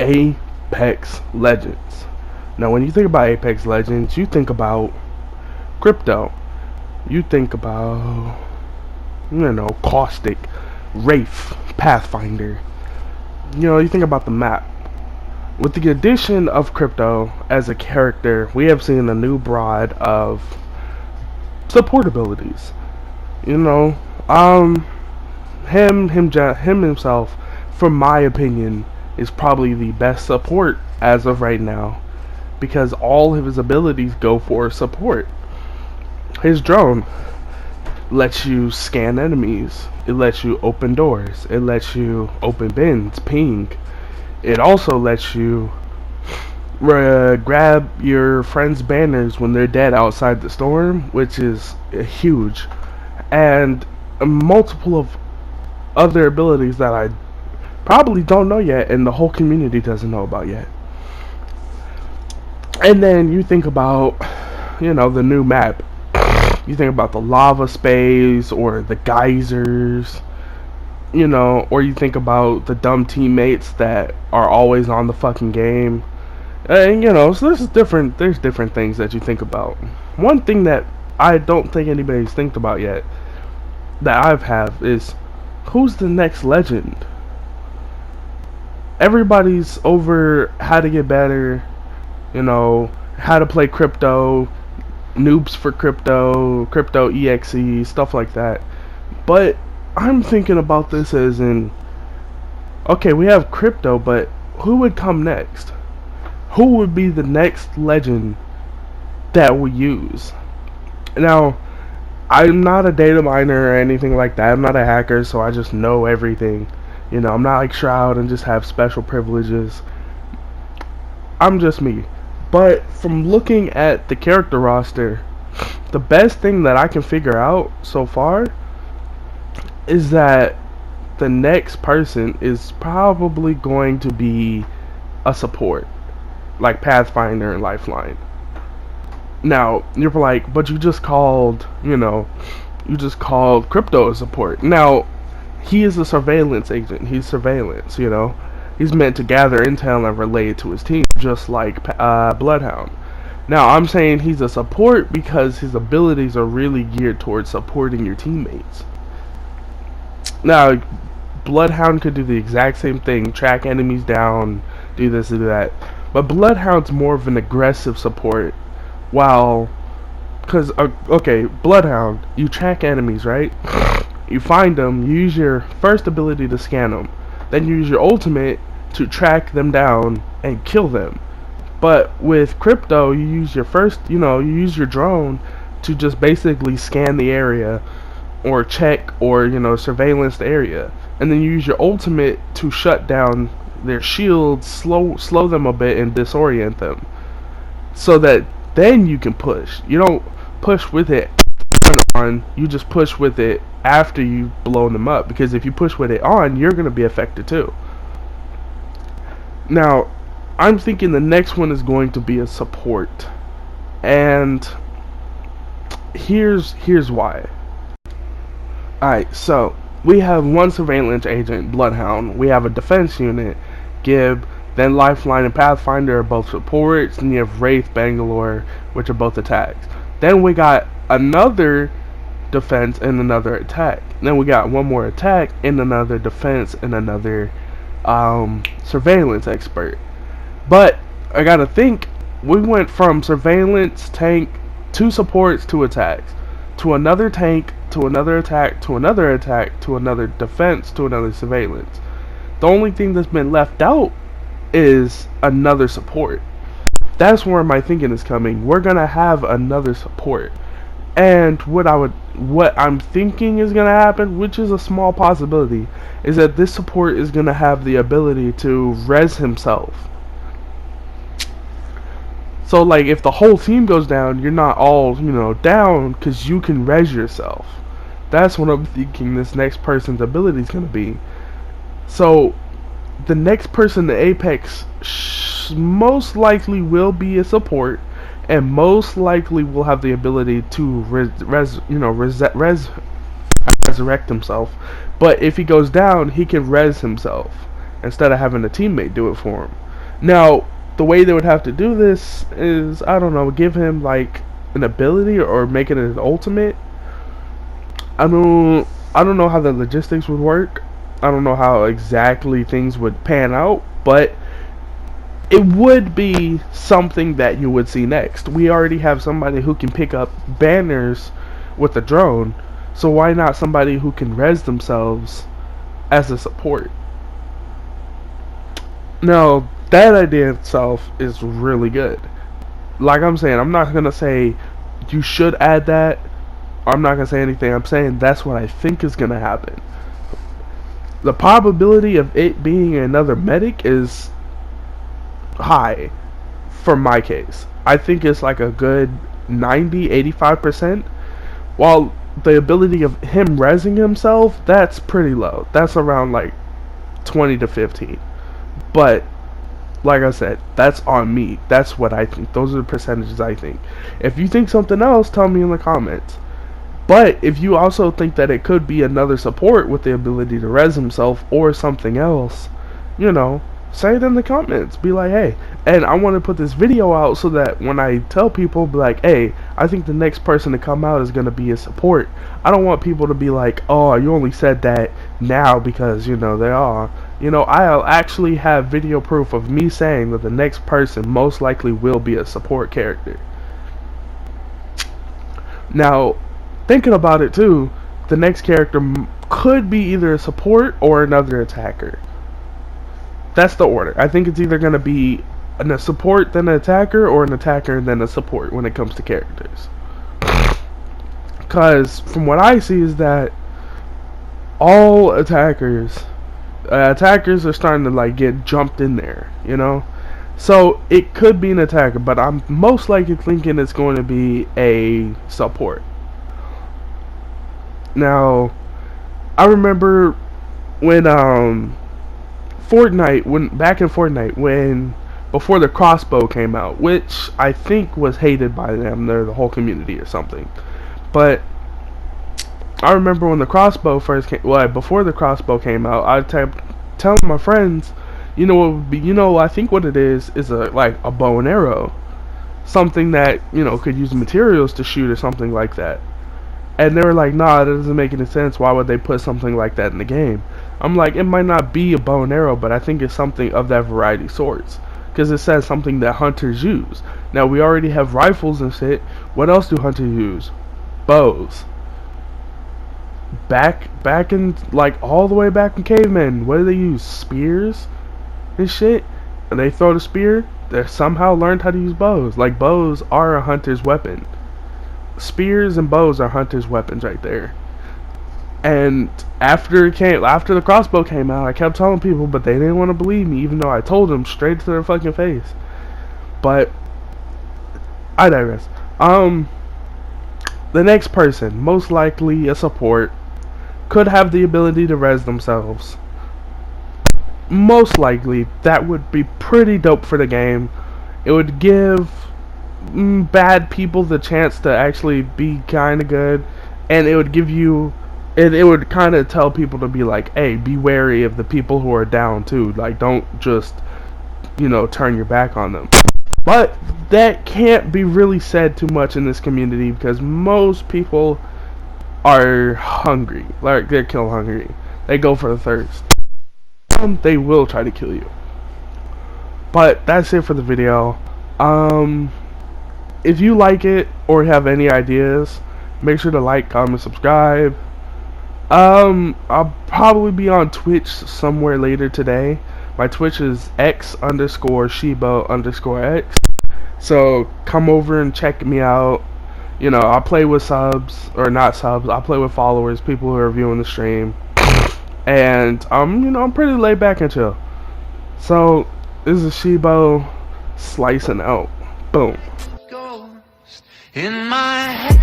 Apex Legends. Now, when you think about Apex Legends, you think about crypto. You think about, Caustic, Wraith, Pathfinder. You think about the map. With the addition of crypto as a character, we have seen a new broad of support abilities. You know, um, him himself, from my opinion, is probably the best support as of right now because all of his abilities go for support. His drone lets you scan enemies. It lets you open doors. It lets you open bins, ping. It also lets you grab your friends' banners when they're dead outside the storm, which is huge. And multiple of other abilities that I probably don't know yet and the whole community doesn't know about yet. And then you think about, the new map. You think about the lava space or the geysers, or you think about the dumb teammates that are always on the fucking game. And so there's different things that you think about. One thing that I don't think anybody's think about yet that I've have is who's the next legend? Everybody's over how to get better, how to play crypto, noobs for crypto EXE, stuff like that. But I'm thinking about this as in, okay, we have crypto, but who would come next? Who would be the next legend that we use? Now, I'm not a data miner or anything like that. I'm not a hacker, so I just know everything. I'm not like Shroud and just have special privileges. I'm just me. But from looking at the character roster, the best thing that I can figure out so far is that the next person is probably going to be a support, like Pathfinder and Lifeline. Now, you're like, but you just called crypto a support. Now, he is a surveillance agent. He's surveillance, He's meant to gather intel and relay it to his team, just like Bloodhound. Now, I'm saying he's a support because his abilities are really geared towards supporting your teammates. Now, Bloodhound could do the exact same thing, track enemies down, do this, do that. But Bloodhound's more of an aggressive support, because, Bloodhound, you track enemies, right? You find them, you use your first ability to scan them. Then you use your ultimate to track them down and kill them. But with crypto, you use your you use your drone to just basically scan the area or check or, surveillance the area. And then you use your ultimate to shut down their shields, slow them a bit and disorient them. So that then you can push. You don't push with it on, you just push with it after you've blown them up, because if you push with it on, you're going to be affected too. Now, I'm thinking the next one is going to be a support, and here's why. Alright, so we have one surveillance agent, Bloodhound. We have a defense unit, Gib. Then Lifeline and Pathfinder are both supports, and you have Wraith, Bangalore, which are both attacks. Then we got another defense and another attack. Then we got one more attack and another defense and another surveillance expert. But I gotta think, we went from surveillance, tank, to supports, to attacks, to another tank, to another attack, to another attack, to another defense, to another surveillance. The only thing that's been left out is another support. That's where my thinking is coming. We're gonna have another support. And what I'm thinking is gonna happen, which is a small possibility, is that this support is gonna have the ability to res himself. So like if the whole team goes down, you're not all, down, because you can res yourself. That's what I'm thinking this next person's ability is gonna be. So the next person to Apex most likely will be a support, and most likely will have the ability to resurrect himself. But if he goes down, he can res himself instead of having a teammate do it for him. Now, the way they would have to do this is, I don't know, give him like an ability or make it an ultimate. I don't know how the logistics would work. I don't know how exactly things would pan out, but it would be something that you would see next. We already have somebody who can pick up banners with a drone, so why not somebody who can res themselves as a support? Now, that idea itself is really good. Like I'm saying, I'm not gonna say you should add that. I'm not gonna say anything. I'm saying that's what I think is gonna happen. The probability of it being another medic is high for my case. I think it's like a good 90-85%, while the ability of him resing himself, that's pretty low. That's around like 20 to 15. But like I said, that's on me. That's what I think. Those are the percentages I think. If you think something else, tell me in the comments. But if you also think that it could be another support with the ability to res himself or something else, you know, say it in the comments. Be like, hey, and I want to put this video out so that when I tell people, be like, hey, I think the next person to come out is going to be a support. I don't want people to be like, oh, you only said that now because, you know, they are. You know, I'll actually have video proof of me saying that the next person most likely will be a support character. Now, thinking about it too, the next character could be either a support or another attacker. That's the order. I think it's either going to be a support then an attacker, or an attacker and then a support when it comes to characters. Because from what I see is that all attackers are starting to like get jumped in there, you know. So it could be an attacker, but I'm most likely thinking it's going to be a support. Now, I remember when back in Fortnite, when before the crossbow came out, which I think was hated by them, they're the whole community or something. But I remember when the crossbow first came, well, before the crossbow came out, I kept telling my friends, you know what would be, you know, I think what it is like a bow and arrow, something that, you know, could use materials to shoot or something like that. And they were like, nah, that doesn't make any sense. Why would they put something like that in the game? I'm like, it might not be a bow and arrow, but I think it's something of that variety sorts. Because it says something that hunters use. Now, we already have rifles and shit. What else do hunters use? Bows. Back in, like, all the way back in cavemen, what do they use? Spears and shit? And they throw the spear. They somehow learned how to use bows. Like, bows are a hunter's weapon. Spears and bows are hunters' weapons right there. And after the crossbow came out, I kept telling people, but they didn't want to believe me, even though I told them straight to their fucking face. But I digress. The next person, most likely a support, could have the ability to res themselves. Most likely, that would be pretty dope for the game. It would give bad people the chance to actually be kind of good, and it would give you, it would kind of tell people to be like, hey, be wary of the people who are down too. Like, don't just, you know, turn your back on them. But that can't be really said too much in this community, because most people are hungry. Like, they're kill hungry. They go for the thirst. They will try to kill you. But that's it for the video. If you like it or have any ideas, make sure to like, comment, subscribe. I'll probably be on Twitch somewhere later today. My Twitch is x_Shibo_x. So come over and check me out. You know, I play with subs, or not subs, I play with followers, people who are viewing the stream. And you know, I'm pretty laid back and chill. So this is Shibo slicing out. Boom. In my head.